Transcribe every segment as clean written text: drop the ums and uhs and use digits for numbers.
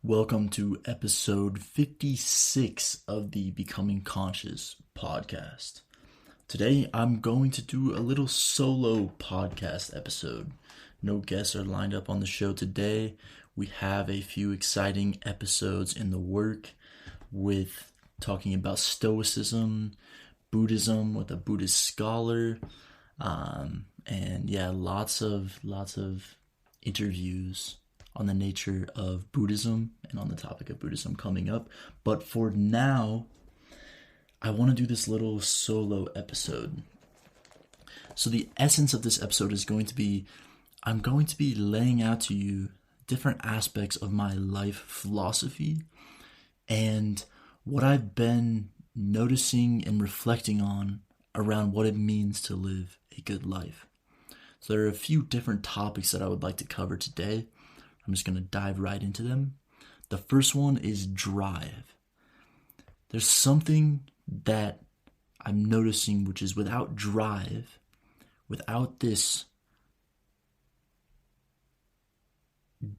Welcome to episode 56 of the Becoming Conscious podcast. Today I'm going to do a little solo podcast episode. No guests are lined up on the show today. We have a few exciting episodes in the work with talking about Stoicism, Buddhism with a Buddhist scholar, and lots of interviews on the nature of Buddhism and on the topic of Buddhism coming up. But for now, I want to do this little solo episode. So the essence of this episode is going to be, I'm going to be laying out to you different aspects of my life philosophy and what I've been noticing and reflecting on around what it means to live a good life. So there are a few different topics that I would like to cover today. I'm just going to dive right into them. The first one is drive. There's something that I'm noticing, which is without drive, without this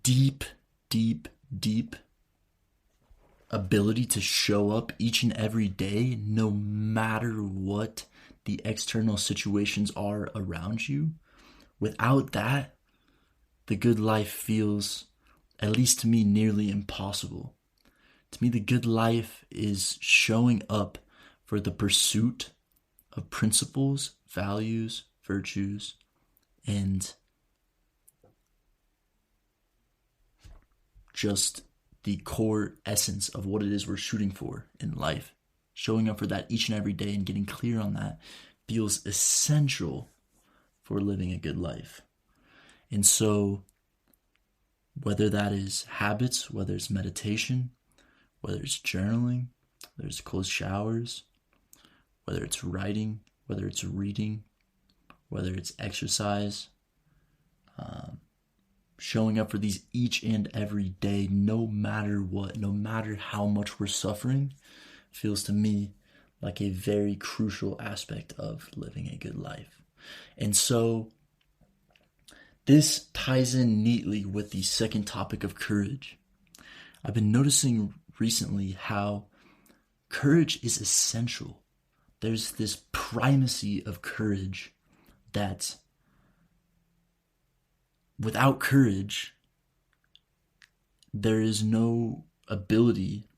deep ability to show up each and every day, no matter what the external situations are around you, without that, the good life feels, at least to me, nearly impossible. To me, the good life is showing up for the pursuit of principles, values, virtues, and just the core essence of what it is we're shooting for in life. Showing up for that each and every day and getting clear on that feels essential for living a good life. And so, whether that is habits, whether it's meditation, whether it's journaling, whether it's closed showers, whether it's writing, whether it's reading, whether it's exercise, showing up for these each and every day, no matter what, no matter how much we're suffering, feels to me like a very crucial aspect of living a good life. And so, this ties in neatly with the second topic of courage. I've been noticing recently how courage is essential. There's this primacy of courage that without courage, there is no ability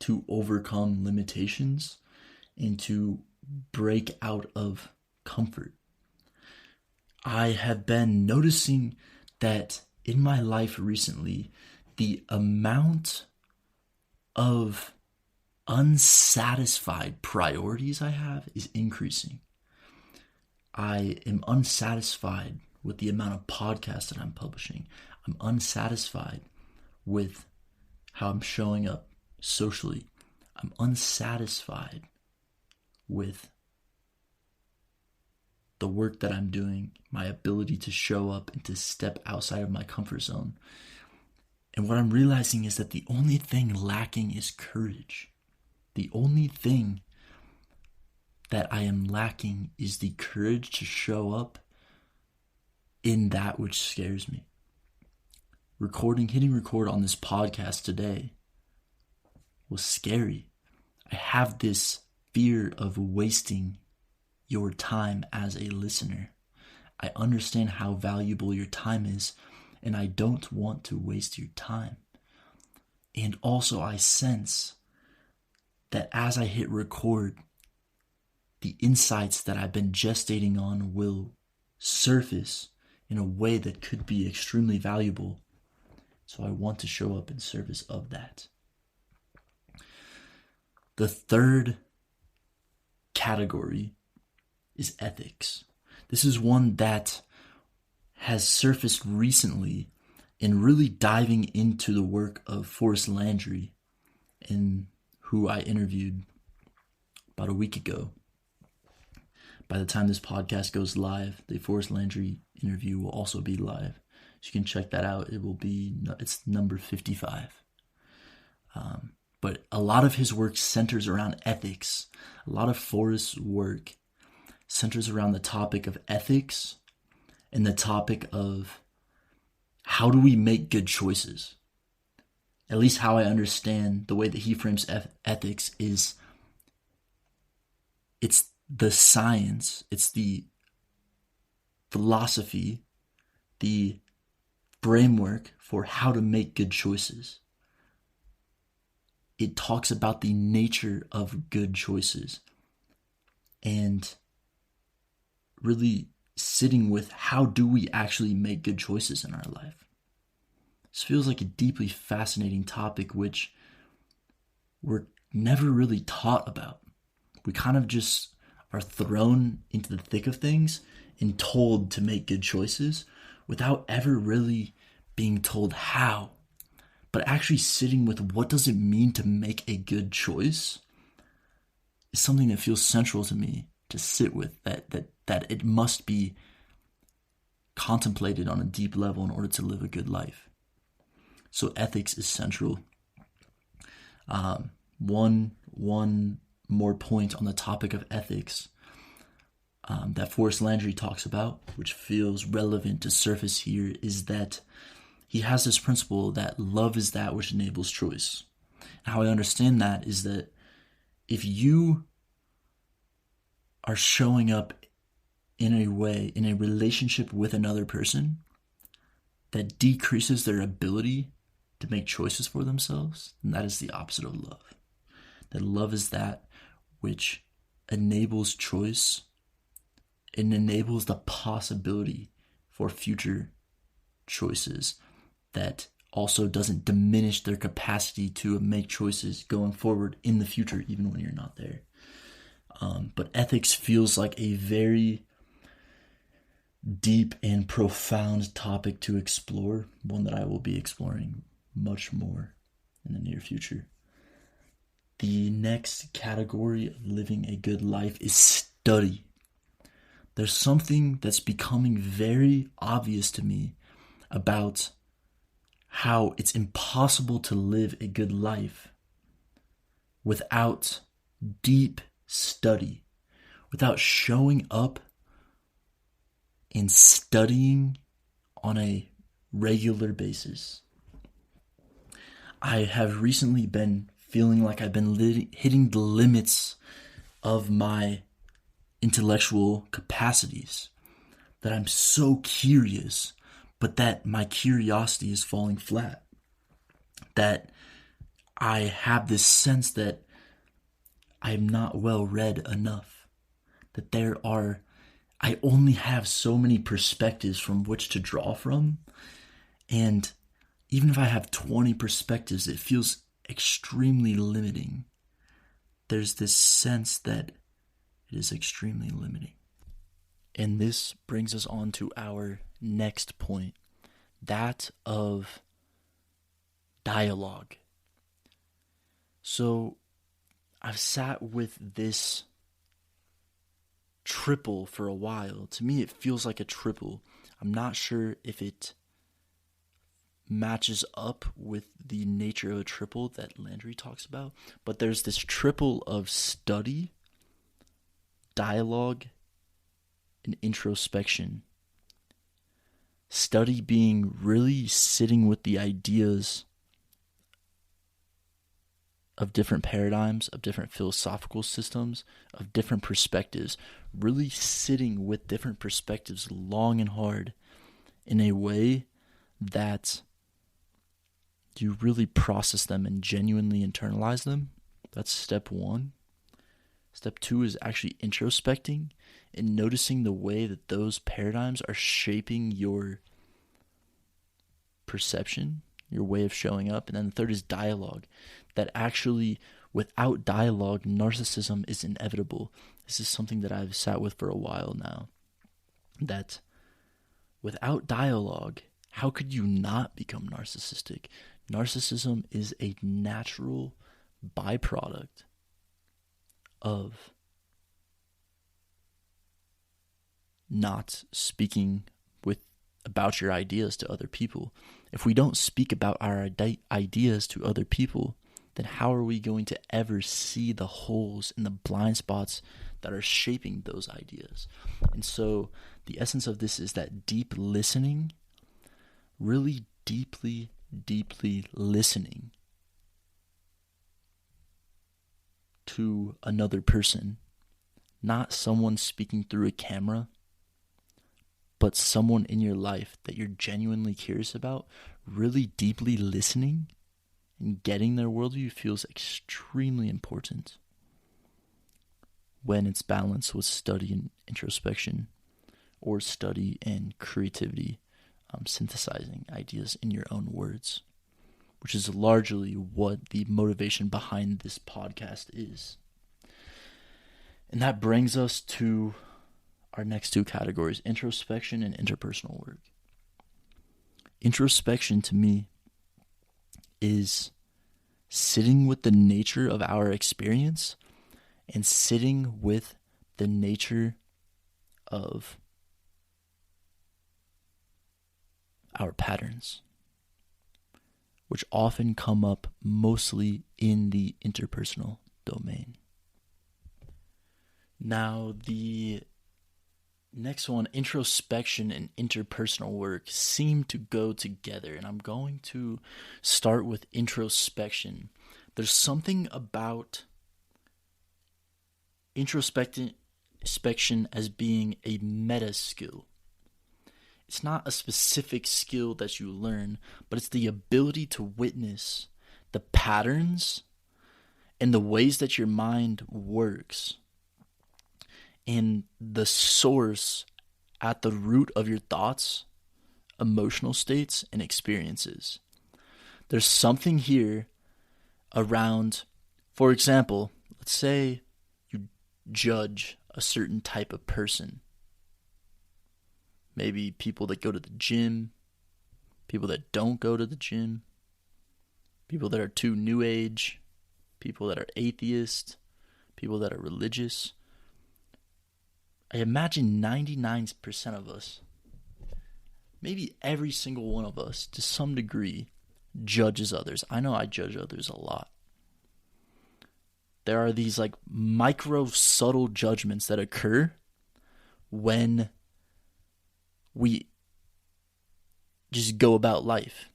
to overcome limitations and to break out of comfort. I have been noticing that in my life recently, the amount of unsatisfied priorities I have is increasing. I am unsatisfied with the amount of podcasts that I'm publishing. I'm unsatisfied with how I'm showing up socially. I'm unsatisfied with the work that I'm doing, my ability to show up and to step outside of my comfort zone. And what I'm realizing is that the only thing lacking is courage. The only thing that I am lacking is the courage to show up in that which scares me. Hitting record on this podcast today was scary. I have this fear of wasting your time as a listener. I understand how valuable your time is, and I don't want to waste your time. And also I sense that as I hit record, the insights that I've been gestating on will surface in a way that could be extremely valuable. So I want to show up in service of that. The third category is ethics. This is one that has surfaced recently in really diving into the work of Forrest Landry, who I interviewed about a week ago. By the time this podcast goes live, the Forrest Landry interview will also be live. So you can check that out. It's number 55. But a lot of his work centers around ethics. A lot of Forrest's work centers around the topic of ethics and the topic of how do we make good choices? at least how I understand the way that he frames ethics, is it's the science, it's the philosophy, the framework for how to make good choices. It talks about the nature of good choices and really sitting with how do we actually make good choices in our life. This feels like a deeply fascinating topic which we're never really taught about. We kind of just are thrown into the thick of things and told to make good choices without ever really being told how. But actually sitting with what does it mean to make a good choice is something that feels central to me to sit with, that it must be contemplated on a deep level in order to live a good life. So ethics is central. One more point on the topic of ethics that Forrest Landry talks about, which feels relevant to surface here, is that he has this principle that love is that which enables choice. And how I understand that is that if you are showing up in a way, in a relationship with another person that decreases their ability to make choices for themselves, then that is the opposite of love. That love is that which enables choice and enables the possibility for future choices, that also doesn't diminish their capacity to make choices going forward in the future, even when you're not there. But ethics feels like a very deep and profound topic to explore, one that I will be exploring much more in the near future. The next category of living a good life is study. There's something that's becoming very obvious to me about how it's impossible to live a good life without deep study, without showing up and studying on a regular basis. I have recently been feeling like I've been hitting the limits of my intellectual capacities, that I'm so curious, but that my curiosity is falling flat, that I have this sense that I am not well read enough, that I only have so many perspectives from which to draw from, and even if I have 20 perspectives, it feels extremely limiting. There's this sense that it is extremely limiting. And this brings us on to our next point, that of dialogue. So I've sat with this triple for a while. To me, it feels like a triple. I'm not sure if it matches up with the nature of a triple that Landry talks about, but there's this triple of study, dialogue, and introspection. Study being really sitting with the ideas of different paradigms, of different philosophical systems, of different perspectives, really sitting with different perspectives long and hard in a way that you really process them and genuinely internalize them. That's step one. Step two is actually introspecting and noticing the way that those paradigms are shaping your perception, your way of showing up. And then the third is dialogue. That actually, without dialogue, narcissism is inevitable. This is something that I've sat with for a while now. That without dialogue, how could you not become narcissistic? Narcissism is a natural byproduct of not speaking about your ideas to other people. If we don't speak about our ideas to other people, then how are we going to ever see the holes and the blind spots that are shaping those ideas? And so the essence of this is that deep listening, really deeply listening, to another person, not someone speaking through a camera, but someone in your life that you're genuinely curious about, really deeply listening and getting their worldview feels extremely important when it's balanced with study and introspection, or study and creativity, synthesizing ideas in your own words, which is largely what the motivation behind this podcast is. And that brings us to our next two categories, introspection and interpersonal work. Introspection to me is sitting with the nature of our experience and sitting with the nature of our patterns, which often come up mostly in the interpersonal domain. Now, the next one, introspection and interpersonal work, seem to go together, and I'm going to start with introspection. There's something about introspection as being a meta skill. It's not a specific skill that you learn, but it's the ability to witness the patterns and the ways that your mind works and the source at the root of your thoughts, emotional states, and experiences. There's something here around, for example, let's say you judge a certain type of person. Maybe people that go to the gym, people that don't go to the gym, people that are too new age, people that are atheist, people that are religious. I imagine 99% of us, maybe every single one of us, to some degree, judges others. I know I judge others a lot. There are these like micro subtle judgments that occur when we just go about life.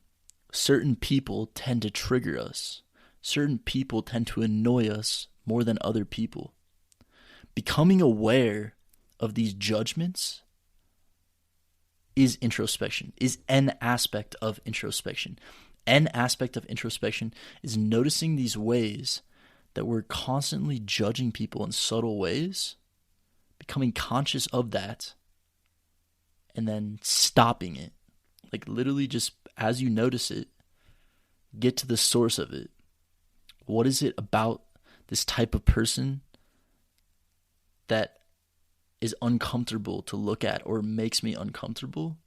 Certain people tend to trigger us. Certain people tend to annoy us more than other people. Becoming aware of these judgments is introspection, is an aspect of introspection. An aspect of introspection is noticing these ways that we're constantly judging people in subtle ways, becoming conscious of that, and then stopping it. Like literally just as you notice it, get to the source of it. What is it about this type of person that is uncomfortable to look at or makes me uncomfortable?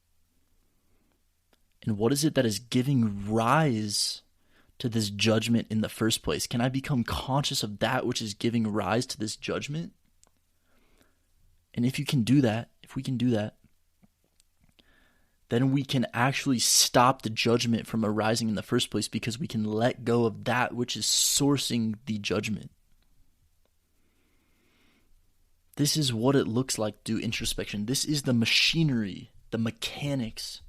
And what is it that is giving rise to this judgment in the first place? Can I become conscious of that which is giving rise to this judgment? And if we can do that, then we can actually stop the judgment from arising in the first place, because we can let go of that which is sourcing the judgment. This is what it looks like to do introspection. This is the machinery, the mechanics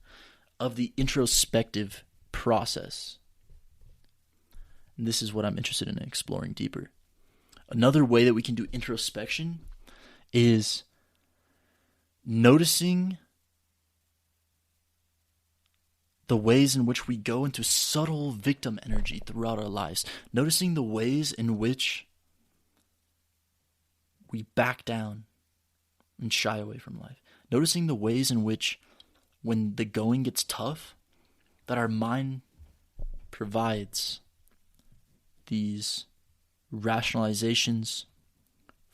of the introspective process. And this is what I'm interested in exploring deeper. Another way that we can do introspection is noticing the ways in which we go into subtle victim energy throughout our lives. Noticing the ways in which we back down and shy away from life. Noticing the ways in which, when the going gets tough, that our mind provides these rationalizations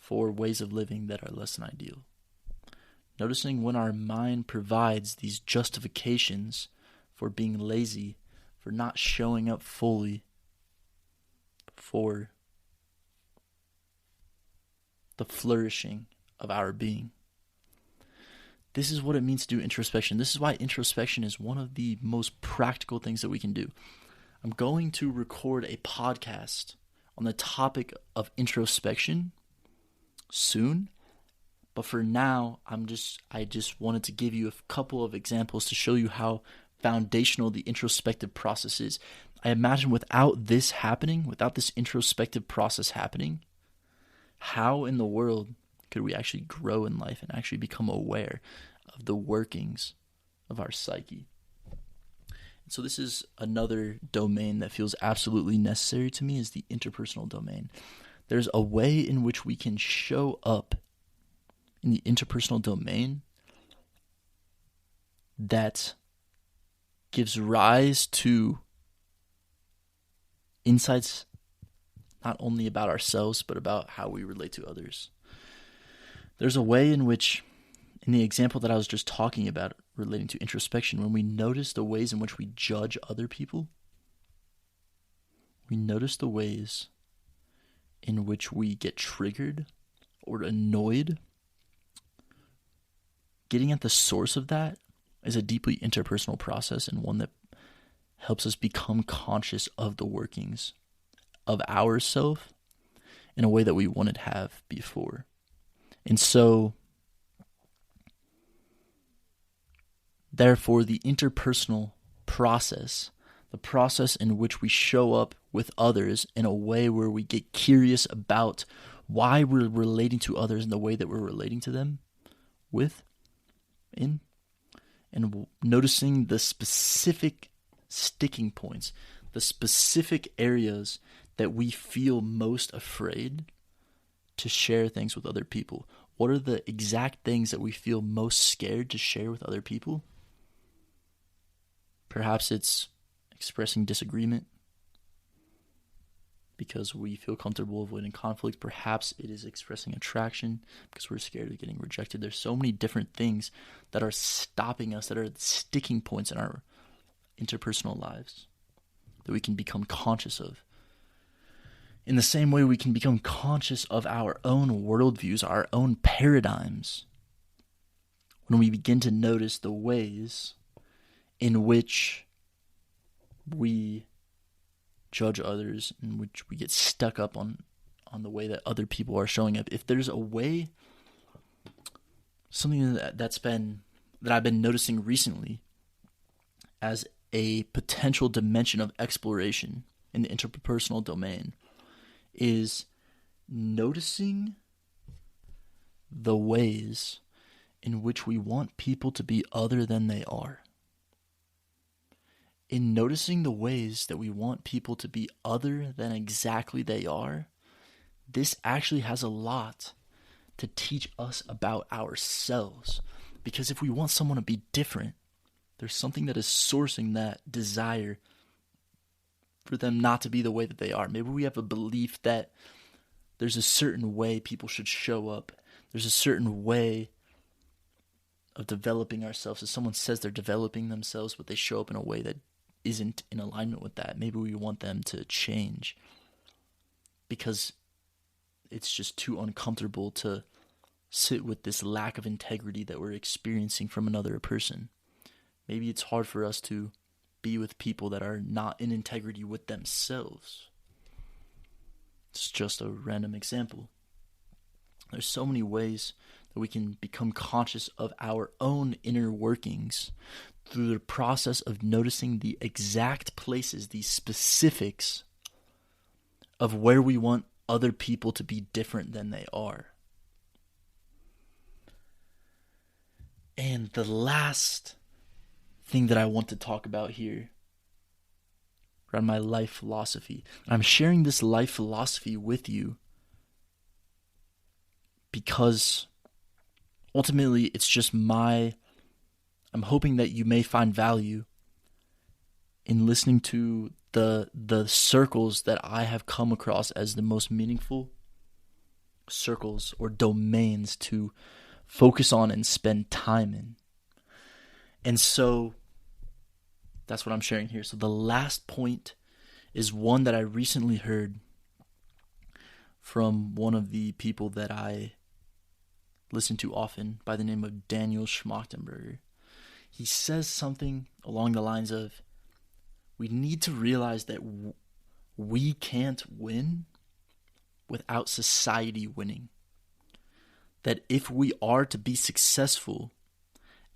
for ways of living that are less than ideal. Noticing when our mind provides these justifications for being lazy, for not showing up fully, for the flourishing of our being. This is what it means to do introspection. This is why introspection is one of the most practical things that we can do. I'm going to record a podcast on the topic of introspection soon, but for now, I just wanted to give you a couple of examples to show you how foundational the introspective process is. I imagine without this happening, without this introspective process happening, how in the world could we actually grow in life and actually become aware of the workings of our psyche? And so this is another domain that feels absolutely necessary to me, is the interpersonal domain. There's a way in which we can show up in the interpersonal domain that gives rise to insights not only about ourselves, but about how we relate to others. There's a way in which, in the example that I was just talking about relating to introspection, when we notice the ways in which we judge other people, we notice the ways in which we get triggered or annoyed, getting at the source of that is a deeply interpersonal process, and one that helps us become conscious of the workings of ourself in a way that we wouldn't have before. And so, therefore, the interpersonal process, the process in which we show up with others in a way where we get curious about why we're relating to others in the way that we're relating to them and noticing the specific sticking points, the specific areas that we feel most afraid to share things with other people. What are the exact things that we feel most scared to share with other people? Perhaps it's expressing disagreement because we feel comfortable avoiding conflict. Perhaps it is expressing attraction because we're scared of getting rejected. There's so many different things that are stopping us, that are sticking points in our interpersonal lives that we can become conscious of. In the same way, we can become conscious of our own worldviews, our own paradigms, when we begin to notice the ways in which we judge others, in which we get stuck up on the way that other people are showing up. If there's a way, something that I've been noticing recently as a potential dimension of exploration in the interpersonal domain, is noticing the ways in which we want people to be other than they are. In noticing the ways that we want people to be other than exactly they are, this actually has a lot to teach us about ourselves. Because if we want someone to be different, there's something that is sourcing that desire for them not to be the way that they are. Maybe we have a belief that there's a certain way people should show up. There's a certain way of developing ourselves. If someone says they're developing themselves, but they show up in a way that isn't in alignment with that, maybe we want them to change because it's just too uncomfortable to sit with this lack of integrity that we're experiencing from another person. Maybe it's hard for us to be with people that are not in integrity with themselves. It's just a random example. There's so many ways that we can become conscious of our own inner workings through the process of noticing the exact places, the specifics of where we want other people to be different than they are. And the last thing that I want to talk about here around my life philosophy. I'm sharing this life philosophy with you because ultimately it's just I'm hoping that you may find value in listening to the circles that I have come across as the most meaningful circles or domains to focus on and spend time in. And so that's what I'm sharing here. So the last point is one that I recently heard from one of the people that I listen to often by the name of Daniel Schmachtenberger. He says something along the lines of, we need to realize that we can't win without society winning. That if we are to be successful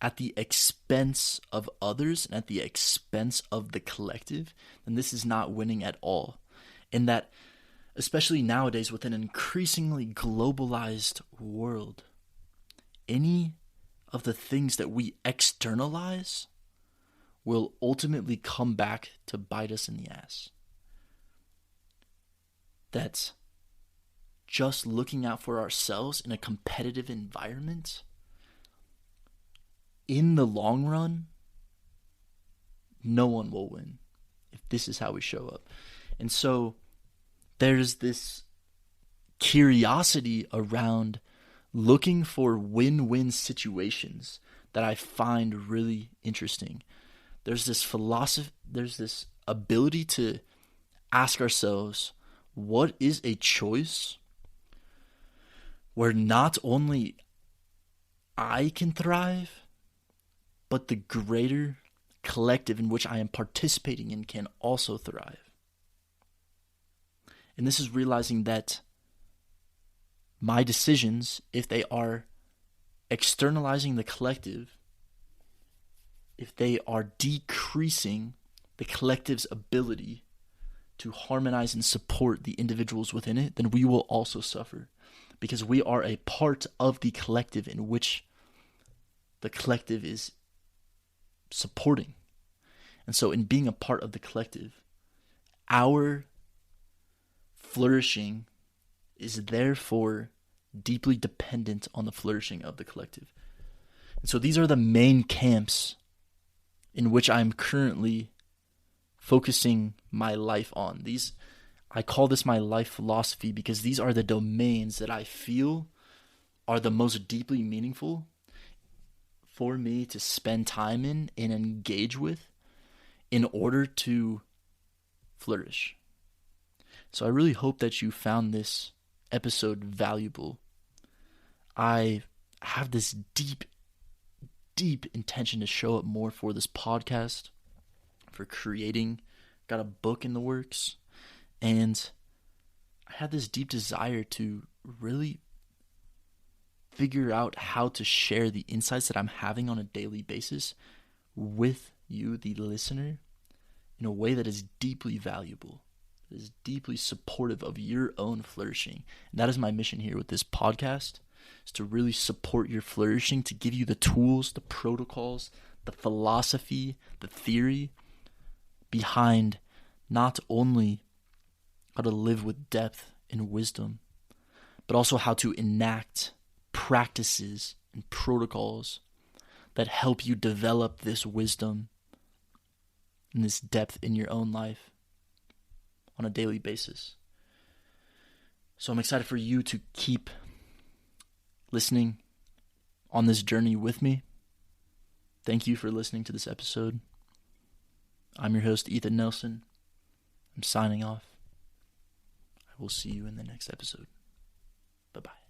at the expense of others and at the expense of the collective, then this is not winning at all. And that especially nowadays with an increasingly globalized world, any of the things that we externalize will ultimately come back to bite us in the ass. That just looking out for ourselves in a competitive environment, in the long run, no one will win if this is how we show up. And so there's this curiosity around looking for win-win situations that I find really interesting. There's this philosophy, there's this ability to ask ourselves, what is a choice where not only I can thrive, but the greater collective in which I am participating in can also thrive? And this is realizing that my decisions, if they are externalizing the collective, if they are decreasing the collective's ability to harmonize and support the individuals within it, then we will also suffer, because we are a part of the collective in which the collective is supporting. And so in being a part of the collective, our flourishing is therefore deeply dependent on the flourishing of the collective. And so these are the main camps in which I'm currently focusing my life on. I call this my life philosophy because these are the domains that I feel are the most deeply meaningful for me to spend time in and engage with in order to flourish. So I really hope that you found this episode valuable. I have this deep intention to show up more for this podcast, for creating. Got a book in the works, and I had this deep desire to really figure out how to share the insights that I'm having on a daily basis with you, the listener, in a way that is deeply valuable, that is deeply supportive of your own flourishing. And that is my mission here with this podcast, is to really support your flourishing, to give you the tools, the protocols, the philosophy, the theory behind not only how to live with depth and wisdom, but also how to enact practices and protocols that help you develop this wisdom and this depth in your own life on a daily basis. So I'm excited for you to keep listening on this journey with me. Thank you for listening to this episode. I'm your host, Ethan Nelson. I'm signing off. I will see you in the next episode. Bye-bye.